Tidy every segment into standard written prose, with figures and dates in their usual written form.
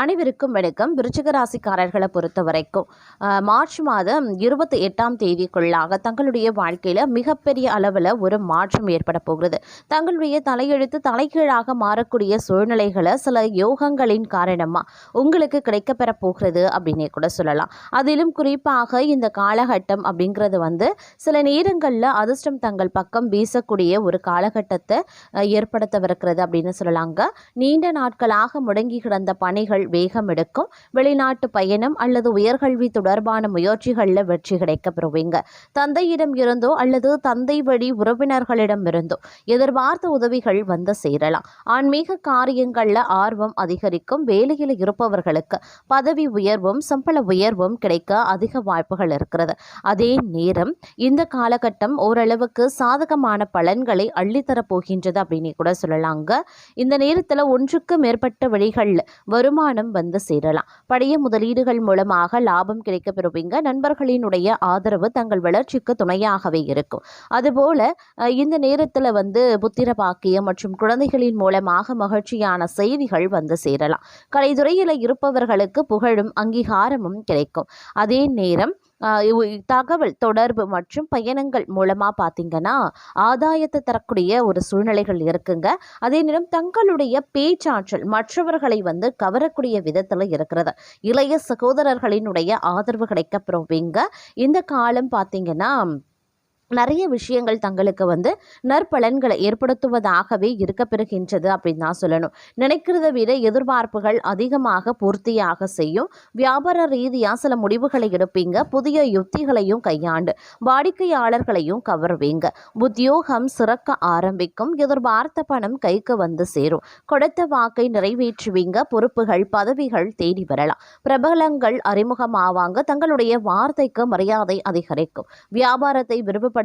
அனைவருக்கும் வணக்கம். விருச்சிக ராசிக்காரர்களை பொறுத்த வரைக்கும் மார்ச் மாதம் 28ஆம் தேதிக்குள்ளாக தங்களுடைய வாழ்க்கையில் மிகப்பெரிய அளவில் ஒரு மாற்றம் ஏற்பட போகிறது. தங்களுடைய தலையெழுத்து தலைகீழாக மாறக்கூடிய சூழ்நிலைகளை சில யோகங்களின் காரணமாக உங்களுக்கு கிடைக்கப்பெற போகிறது அப்படின்னே கூட சொல்லலாம். அதிலும் குறிப்பாக இந்த காலகட்டம் அப்படிங்கிறது சில நேரங்களில் அதிர்ஷ்டம் தங்கள் பக்கம் வீசக்கூடிய ஒரு காலகட்டத்தை ஏற்படுத்தவிருக்கிறது அப்படின்னு சொல்லலாங்க. நீண்ட நாட்களாக முடங்கி கிடந்த பணிகள் வேகம் எடுக்கும். வெளிநாட்டு பயணம் அல்லது உயர்கல்வி தொடர்பான முயற்சிகளில் வெற்றி கிடைக்க பெறுவீங்க. தந்தையிடம் இருந்தோ அல்லது தந்தை வழி உறவினர்களிடம் இருந்தோ எதிர்பார்த்த உதவிகள் வந்து சேரலாம். ஆன்மீக காரியங்களில் ஆர்வம் அதிகரிக்கும். வேலையில் இருப்பவர்களுக்கு பதவி உயர்வும் சம்பள உயர்வும் கிடைக்க அதிக வாய்ப்புகள் இருக்கிறது. அதே நேரம் இந்த காலகட்டம் ஓரளவுக்கு சாதகமான பலன்களை அள்ளித்தரப் போகின்றது அப்படின்னு கூட சொல்லலாங்க. இந்த நேரத்தில் ஒன்றுக்கு மேற்பட்ட வழிகளில் வருமானம் வந்து சேரலாம். பழைய முதலீடுகள் மூலமாக லாபம் கிடைக்க பெறுவீங்க. நண்பர்களினுடைய ஆதரவு தங்கள் வளர்ச்சிக்கு துணையாகவே இருக்கும். அதுபோல இந்த நேரத்தில் புத்திர பாக்கியம் மற்றும் குழந்தைகளின் மூலமாக மகிழ்ச்சியான செய்திகள் வந்து சேரலாம். கலைத்துறையில் இருப்பவர்களுக்கு புகழும் அங்கீகாரமும் கிடைக்கும். அதே நேரம் தகவல் தொடர்பு மற்றும் பயணங்கள் மூலமாக பார்த்தீங்கன்னா ஆதாயத்தை தரக்கூடிய ஒரு சூழ்நிலைகள் இருக்குங்க. அதே நேரம் தங்களுடைய பேச்சாற்றல் மற்றவர்களை கவரக்கூடிய விதத்தில் இருக்கிறது. இளைய சகோதரர்களினுடைய ஆதரவு கிடைக்கப்பெறுவீங்க. இந்த காலம் பார்த்தீங்கன்னா நிறைய விஷயங்கள் தங்களுக்கு நற்பலன்களை ஏற்படுத்துவதாகவே இருக்க பெறுகின்றது அப்படின்னு தான் சொல்லணும். நினைக்கிறத விட எதிர்பார்ப்புகள் அதிகமாக பூர்த்தியாக செய்யும். வியாபார ரீதியாக சில முடிவுகளை எடுப்பீங்க. புதிய யுக்திகளையும் கையாண்டு வாடிக்கையாளர்களையும் கவர்வீங்க. உத்தியோகம் சிறக்க ஆரம்பிக்கும். எதிர்பார்த்த பணம் கைக்கு வந்து சேரும். கொடுத்த வாக்கை நிறைவேற்றுவீங்க. பொறுப்புகள் பதவிகள் தேடி வரலாம். பிரபலங்கள் அறிமுகமாவாங்க. தங்களுடைய வார்த்தைக்கு மரியாதை அதிகரிக்கும். வியாபாரத்தை விருப்பப்படுத்துவீங்க.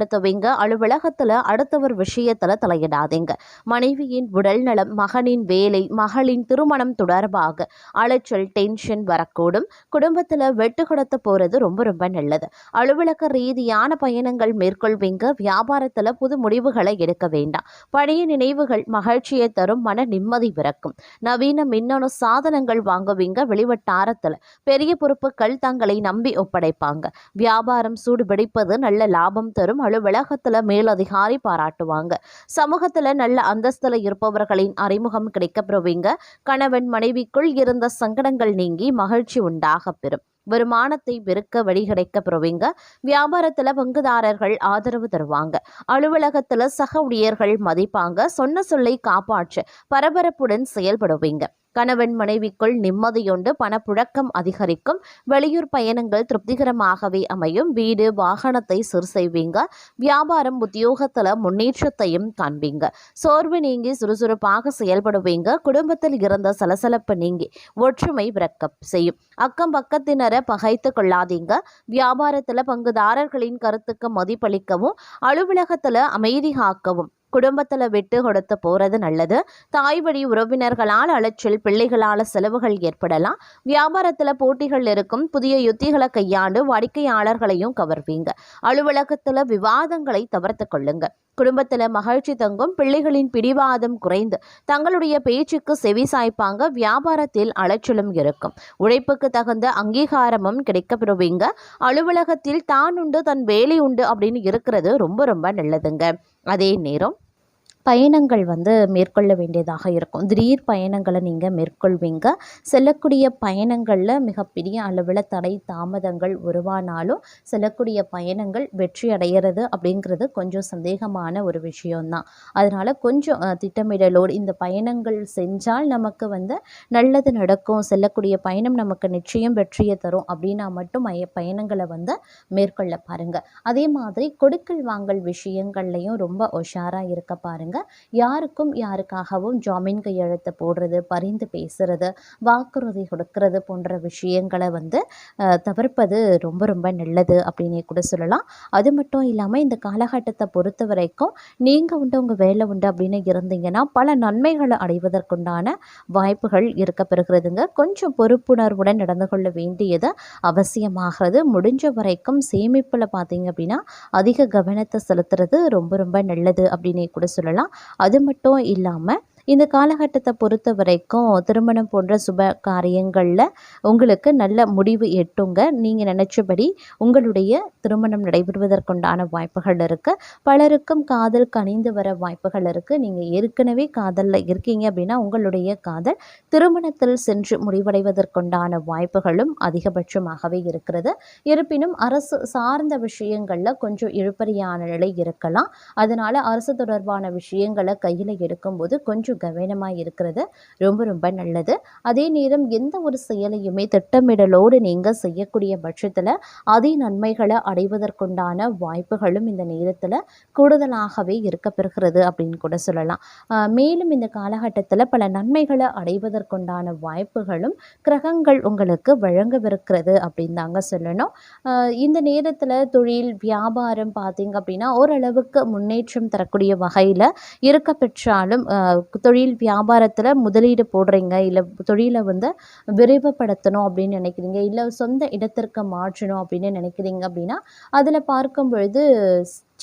அலுவலகத்துல அடுத்தவர் விஷயத்துல தலையிடாதீங்க. மனைவியின் உடல் நலம், மகனின் வேலை, மகளின் திருமணம் தொடர்பாக அலைச்சல் டென்ஷன் வரக்கூடும். குடும்பத்துல வெட்டு கொடுத்து போறது ரொம்ப ரொம்ப நல்லது. அலுவலக ரீதியான பயணங்கள் மேற்கொள்வீங்க. வியாபாரத்துல புது முடிவுகளை எடுக்க வேண்டாம். பழைய நினைவுகள் மகிழ்ச்சியை தரும். மன நிம்மதி பிறக்கும். நவீன மின்னணு சாதனங்கள் வாங்குவீங்க. வெளிவட்டாரத்துல பெரிய பொறுப்புகள் தங்களை நம்பி ஒப்படைப்பாங்க. வியாபாரம் சூடுபிடிப்பது நல்ல லாபம் தரும். அலுவலகத்துல மேலதிகாரி பாராட்டுவாங்க. சமூகத்துல நல்ல அந்தஸ்துல இருப்பவர்களின் அறிமுகம் கிடைக்கப்பெறுவீங்க. கணவன் மனைவிக்குள் இருந்த சங்கடங்கள் நீங்கி மகிழ்ச்சி உண்டாக பெறும். வருமானத்தை பெருக்க வழி கிடைக்க பெறுவீங்க. வியாபாரத்துல பங்குதாரர்கள் ஆதரவு தருவாங்க. அலுவலகத்துல சக ஊழியர்கள் மதிப்பாங்க. சொன்ன சொல்லை காப்பாற்ற பரபரப்புடன் செயல்படுவீங்க. கணவன் மனைவிக்குள் நிம்மதியுண்டு. பணப்புழக்கம் அதிகரிக்கும். வெளியூர் பயணங்கள் திருப்திகரமாகவே அமையும். வீடு வாகனத்தை சீர் செய்வீங்க. வியாபாரம் உத்தியோகத்துல முன்னேற்றத்தையும் காண்பீங்க. சோர்வு நீங்கி சுறுசுறுப்பாக செயல்படுவீங்க. குடும்பத்தில் இருந்த சலசலப்பு நீங்கி ஒற்றுமை பிறக்க செய்யும். அக்கம் பக்கத்தினரை பகைத்து கொள்ளாதீங்க. வியாபாரத்துல பங்குதாரர்களின் கருத்துக்கு மதிப்பளிக்கவும் அலுவலகத்துல அமைதி காக்கவும் குடும்பத்துல விட்டு கொடுத்து போறது நல்லது. தாய் வழி உறவினர்களால் அலைச்சல், பிள்ளைகளால் செலவுகள் ஏற்படலாம். வியாபாரத்துல போட்டிகள் இருக்கும். புதிய யுத்திகளை கையாண்டு வாடிக்கையாளர்களையும் கவர்வீங்க. அலுவலகத்துல விவாதங்களை தவிர்த்து கொள்ளுங்க. குடும்பத்துல மகிழ்ச்சி தங்கும். பிள்ளைகளின் பிடிவாதம் குறைந்து தங்களுடைய பேச்சுக்கு செவி சாய்ப்பாங்க. வியாபாரத்தில் அலைச்சலும் இருக்கும். உழைப்புக்கு தகுந்த அங்கீகாரமும் கிடைக்கப்பெறுவீங்க. அலுவலகத்தில் தான் உண்டு தன் வேலை உண்டு அப்படின்னு இருக்கிறது ரொம்ப ரொம்ப நல்லதுங்க. அதே நேரம் பயணங்கள் மேற்கொள்ள வேண்டியதாக இருக்கும். திடீர் பயணங்களை நீங்கள் மேற்கொள்வீங்க. செல்லக்கூடிய பயணங்களில் மிகப்பெரிய அளவில் தடை தாமதங்கள் உருவானாலும் செல்லக்கூடிய பயணங்கள் வெற்றி அடைகிறது அப்படிங்கிறது கொஞ்சம் சந்தேகமான ஒரு விஷயம்தான். அதனால் கொஞ்சம் திட்டமிடலோடு இந்த பயணங்கள் செஞ்சால் நமக்கு நல்லது நடக்கும், செல்லக்கூடிய பயணம் நமக்கு நிச்சயம் வெற்றியை தரும் அப்படின்னா மட்டும் பயணங்களை மேற்கொள்ள பாருங்கள். அதே மாதிரி கொடுக்கல் வாங்கல் விஷயங்கள்லையும் ரொம்ப உஷாராக இருக்க பாருங்கள். யாருக்கும் யாருக்காகவும் ஜாமீன் கையெழுத்து போடுறது, பரிந்து பேசுறது, வாக்குறுதி கொடுக்கறது போன்ற விஷயங்களை தவிர்ப்பது ரொம்ப ரொம்ப நல்லது அப்படின்னே கூட சொல்லலாம். அது மட்டும் இல்லாமல் இந்த காலகட்டத்தை பொறுத்த வரைக்கும் நீங்கள் உண்டு உங்கள் வேலை உண்டு அப்படின்னு இருந்தீங்கன்னா பல நன்மைகளை அடைவதற்குண்டான வாய்ப்புகள் இருக்க பெறுகிறதுங்க. கொஞ்சம் பொறுப்புணர்வுடன் நடந்து கொள்ள வேண்டியது அவசியமாகிறது. முடிஞ்ச வரைக்கும் சேமிப்பில் பார்த்தீங்க அப்படின்னா அதிக கவனத்தை செலுத்துறது ரொம்ப ரொம்ப நல்லது அப்படின்னே கூட சொல்லலாம். அது மட்டும் இல்லாமல் இந்த காலகட்டத்தை பொறுத்த வரைக்கும் திருமணம் போன்ற சுப காரியங்களில் உங்களுக்கு நல்ல முடிவு எட்டுங்க. நீங்கள் நினச்சபடி உங்களுடைய திருமணம் நடைபெறுவதற்குண்டான வாய்ப்புகள் இருக்குது. பலருக்கும் காதல் கனிந்து வர வாய்ப்புகள் இருக்குது. நீங்கள் ஏற்கனவே காதலில் இருக்கீங்க அப்படின்னா உங்களுடைய காதல் திருமணத்தில் சென்று முடிவடைவதற்குண்டான வாய்ப்புகளும் அதிகபட்சமாகவே இருக்கிறது. இருப்பினும் அரசு சார்ந்த விஷயங்களில் கொஞ்சம் இழுபறியான நிலை இருக்கலாம். அதனால் அரசு தொடர்பான விஷயங்களை கையில் எடுக்கும்போது கொஞ்சம் கவனமாக இருக்கிறது ரொம்ப ரொம்ப நல்லது. அதே நேரம் எந்த ஒரு செயலையுமே திட்டமிடலோடு நீங்கள் செய்யக்கூடிய பட்சத்தில் அதே நன்மைகளை அடைவதற்குண்டான வாய்ப்புகளும் இந்த நேரத்தில் கூடுதலாகவே இருக்கப்பெறுகிறது அப்படின்னு கூட சொல்லலாம். மேலும் இந்த காலகட்டத்தில் பல நன்மைகளை அடைவதற்குண்டான வாய்ப்புகளும் கிரகங்கள் உங்களுக்கு வழங்கவிருக்கிறது அப்படின்னு தாங்க சொல்லணும். இந்த நேரத்தில் தொழில் வியாபாரம் பார்த்தீங்க அப்படின்னா ஓரளவுக்கு முன்னேற்றம் தரக்கூடிய வகையில் இருக்க பெற்றாலும் தொழில் வியாபாரத்தில் முதலீடு போடுறீங்க, இல்லை தொழிலை விரிவுபடுத்தணும் அப்படின்னு நினைக்கிறீங்க, இல்லை சொந்த இடத்திற்கு மாற்றணும் அப்படின்னு நினைக்கிறீங்க அப்படின்னா அதில் பார்க்கும் பொழுது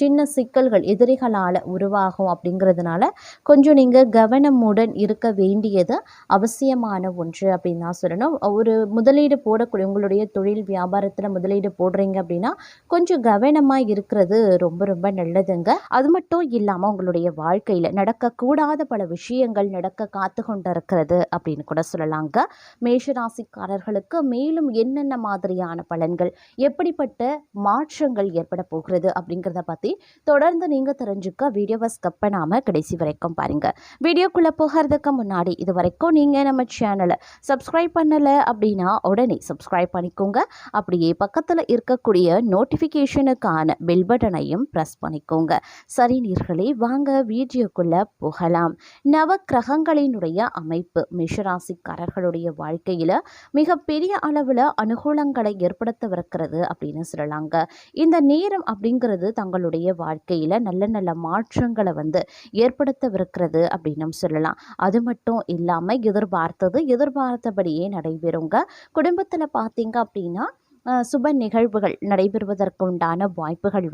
சின்ன சிக்கல்கள் எதிரிகளால் உருவாகும். அப்படிங்கிறதுனால கொஞ்சம் நீங்கள் கவனமுடன் இருக்க வேண்டியது அவசியமான ஒன்று அப்படின்னு தான் சொல்லணும். ஒரு முதலீடு போடக்கூடிய உங்களுடைய தொழில் வியாபாரத்தில் முதலீடு போடுறீங்க அப்படின்னா கொஞ்சம் கவனமாக இருக்கிறது ரொம்ப ரொம்ப நல்லதுங்க. அது மட்டும் இல்லாமல் உங்களுடைய வாழ்க்கையில் நடக்கக்கூடாத பல விஷயங்கள் நடக்க காத்து கொண்டு இருக்கிறது அப்படின்னு கூட சொல்லலாங்க. மேஷராசிக்காரர்களுக்கு மேலும் என்னென்ன மாதிரியான பலன்கள், எப்படிப்பட்ட மாற்றங்கள் ஏற்பட போகிறது அப்படிங்கிறத பற்றி தொடர்ந்து நீங்க தெரிஞ்சுக்க வீடியோவை ஸ்கிப் பண்ணாம கடைசி வரைக்கும் பாருங்க. வீடியோக்குள்ள போகிறதுக்கு முன்னாடி இது வரைக்கும் நீங்க நம்ம சேனலை சப்ஸ்கிரைப் பண்ணல அப்படின்னா உடனே சப்ஸ்கிரைப் பண்ணிக்கோங்க. அப்படியே பக்கத்துல இருக்கக்கூடிய நோட்டிபிகேஷனுக்கான பெல் பட்டனையும் பிரஸ் பண்ணிக்கோங்க. சரி நேயர்களே, வாங்க வீடியோக்குள்ள போகலாம். நவ கிரகங்களினுடைய அமைப்பு மேஷராசிக்காரர்களுடைய வாழ்க்கையில மிகப்பெரிய அளவுல அனுகூலங்களை ஏற்படுத்தவிருக்கிறது அப்படின்னு சொல்லலாங்க. இந்த நேரம் அப்படிங்கிறது தங்களுடைய வாழ்க்கையில நல்ல நல்ல மாற்றங்களை ஏற்படுத்தவிருக்கிறது அப்படின்னு சொல்லலாம். அது மட்டும் இல்லாம எதிர்பார்த்தபடியே நடைபெறுங்க. குடும்பத்துல பார்த்தீங்க அப்படின்னா சுப நிகழ்வுகள் நடைபெறுவதற்குண்டான வாய்ப்புகள்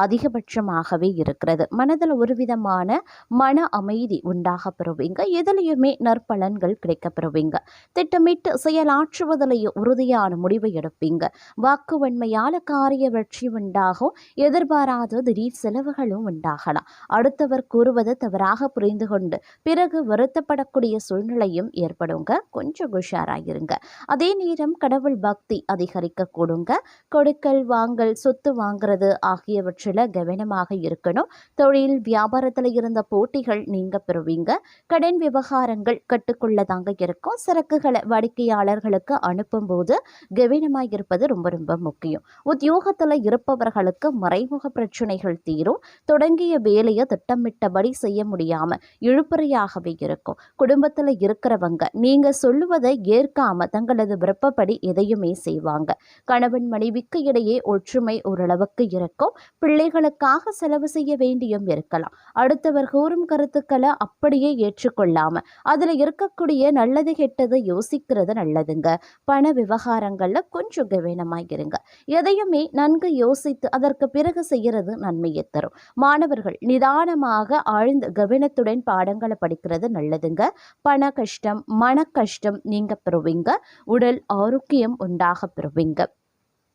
அதிகபட்சமாகவே இருக்கிறது. மனதில் ஒரு விதமான மன அமைதி உண்டாக பெறுவீங்க. எதிலையுமே நற்பலன்கள் கிடைக்க பெறுவீங்க. திட்டமிட்டு செயலாற்றுவதிலேயே உறுதியான முடிவை எடுப்பீங்க. வாக்கு வன்மையால காரிய வெற்றி உண்டாகும். எதிர்பாராத திடீர் செலவுகளும் உண்டாகலாம். அடுத்தவர் கூறுவதை தவறாக புரிந்து கொண்டு பிறகு வருத்தப்படக்கூடிய சூழ்நிலையும் ஏற்படுங்க. கொஞ்சம் உஷாராயிருங்க. அதே நேரம் கடவுள் பக்தி அதிகரிக்க கொடுங்க. கொடுக்கல் வாங்கல், சொத்து வாங்குறது ஆகியவற்றில் கவனமாக இருக்கணும். தொழில் வியாபாரத்தில் இருந்த போட்டிகள் நீங்க பெறுவீங்க. கடன் விவகாரங்கள் கட்டுக்குள்ளதாங்க இருக்கும். சரக்குகளை வாடிக்கையாளர்களுக்கு அனுப்பும் போது கவனமாக இருப்பது ரொம்ப ரொம்ப முக்கியம். உத்தியோகத்தில் இருப்பவர்களுக்கு மறைமுக பிரச்சனைகள் தீரும். தொடங்கிய வேலையை திட்டமிட்டபடி செய்ய முடியாம இழுபறியாகவே இருக்கும். குடும்பத்தில் இருக்கிறவங்க நீங்க சொல்லுவதை ஏற்காம தங்களது விருப்பப்படி எதையுமே செய்வாங்க. கணவன் மனைவிக்கு இடையே ஒற்றுமை ஓரளவுக்கு இருக்கும். பிள்ளைகளுக்காக செலவு செய்ய வேண்டியும் இருக்கலாம். அடுத்தவர் கூறும் கருத்துக்களை அப்படியே ஏற்றுக்கொள்ளாம அதுல இருக்கக்கூடிய நல்லது கெட்டது யோசிக்கிறது நல்லதுங்க. பண விவகாரங்கள்ல கொஞ்சம் கவனமாயிருங்க. எதையுமே நன்கு யோசித்து அதற்கு பிறகு செய்யறது நன்மையை தரும். மாணவர்கள் நிதானமாக ஆழ்ந்த கவனத்துடன் பாடங்களை படிக்கிறது நல்லதுங்க. பண கஷ்டம், மன கஷ்டம் நீங்க பெறுவீங்க. உடல் ஆரோக்கியம் உண்டாக பெறுவீங்க.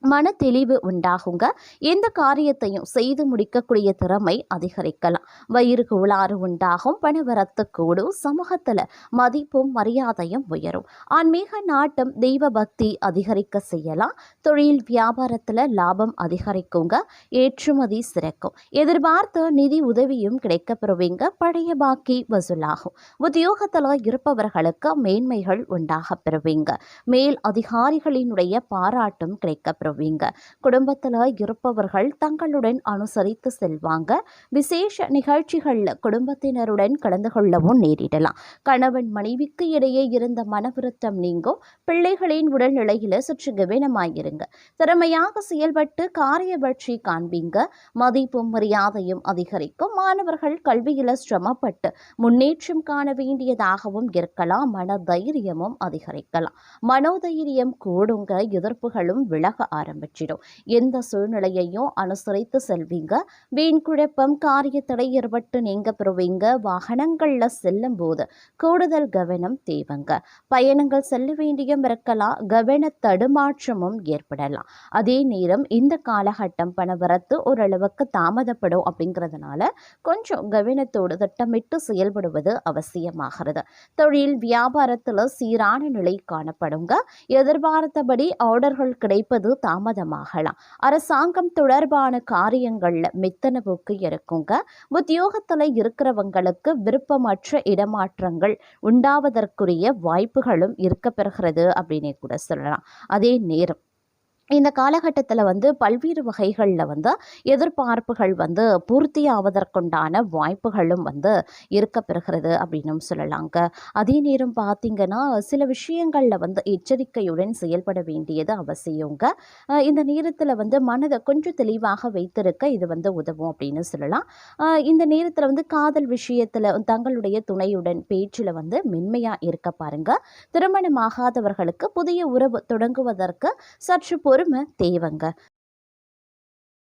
மன தெளிவு உண்டாகுங்க. எந்த காரியத்தையும் செய்து முடிக்கக்கூடிய திறமை அதிகரிக்கலாம். வயிறு கோளாறு உண்டாகும். பணவரத்து கூடும். சமூகத்துல மதிப்பும் மரியாதையும் உயரும். ஆன்மீக நாட்டம், தெய்வ பக்தி அதிகரிக்க செய்யலாம். தொழில் வியாபாரத்துல லாபம் அதிகரிக்குங்க. ஏற்றுமதி சிறக்கும். எதிர்பார்த்த நிதி உதவியும் கிடைக்க பெறுவீங்க. பழைய பாக்கி வசூலாகும். உத்தியோகத்துல இருப்பவர்களுக்கு மேன்மைகள் உண்டாக பெறுவீங்க. மேல் அதிகாரிகளினுடைய பாராட்டும் கிடைக்க குடும்பத்துல இருப்பவர்கள் தங்களுடன் அனுசரித்து செல்வாங்க. விசேஷ நிகழ்ச்சிகள்ல குடும்பத்தினருடன் கலந்து கொள்ளவும் நேரிடலாம். கணவன் மனைவிக்கு இடையே இருந்த மனவிருத்தம் நீங்கும். பிள்ளைகளின் உடல்நிலையில சற்று கவனமாயிருங்க. திறமையாக செயல்பட்டு காரிய வெற்றி காண்பீங்க. மதிப்பும் மரியாதையும் அதிகரிக்கும். மாணவர்கள் கல்வியில சிரமப்பட்டு முன்னேற்றம் காண வேண்டியதாகவும் இருக்கலாம். மன தைரியமும் அதிகரிக்கலாம். மனோதைரியம் கூடுங்க. எதிர்ப்புகளும் விலக ஆரம்பிச்சிடும். எந்த சூழ்நிலையையும் அனுசரித்து செல்வீங்க. வீண் குழப்பம், காரிய தடை ஏற்பட்டு நீங்க பெறுவீங்க. வாகனங்கள்ல செல்லும் போது கூடுதல் கவனம் தேவைங்க. பயணங்கள் செல்ல வேண்டியும் இருக்கலாம், கவன தடுமாற்றமும் ஏற்படலாம். அதே நேரம் இந்த காலகட்டம் பணவரத்து ஓரளவுக்கு தாமதப்படும் அப்படிங்கிறதுனால கொஞ்சம் கவனத்தோடு திட்டமிட்டு செயல்படுவது அவசியமாகிறது. தொழில் வியாபாரத்தில் சீரான நிலை காணப்படுங்க. எதிர்பார்த்தபடி ஆர்டர்கள் கிடைப்பது தாமதமாகலாம். அரசாங்கம் தொடர்பான காரியங்கள்ல மெத்தன போக்கு இருக்குங்க. உத்தியோகத்தில் இருக்கிறவங்களுக்கு விருப்பமற்ற இடமாற்றங்கள் உண்டாவதற்குரிய வாய்ப்புகளும் இருக்க பெறுகிறது அப்படின்னே கூட சொல்லலாம். அதே நேரம் இந்த காலகட்டத்தில் பல்வேறு வகைகளில் எதிர்பார்ப்புகள் பூர்த்தி ஆவதற்குண்டான வாய்ப்புகளும் இருக்க பெறுகிறது அப்படின்னும் சொல்லலாங்க. அதே நேரம் பார்த்திங்கன்னா சில விஷயங்களில் எச்சரிக்கையுடன் செயல்பட வேண்டியது அவசியங்க. இந்த நேரத்தில் மனதை கொஞ்சம் தெளிவாக வைத்திருக்க இது உதவும் அப்படின்னு சொல்லலாம். இந்த நேரத்தில் காதல் விஷயத்தில் தங்களுடைய துணையுடன் பேச்சில் மென்மையாக இருக்க பாருங்க. திருமணமாகாதவர்களுக்கு புதிய உறவு தொடங்குவதற்கு சற்று பொறுமை தேவைங்க.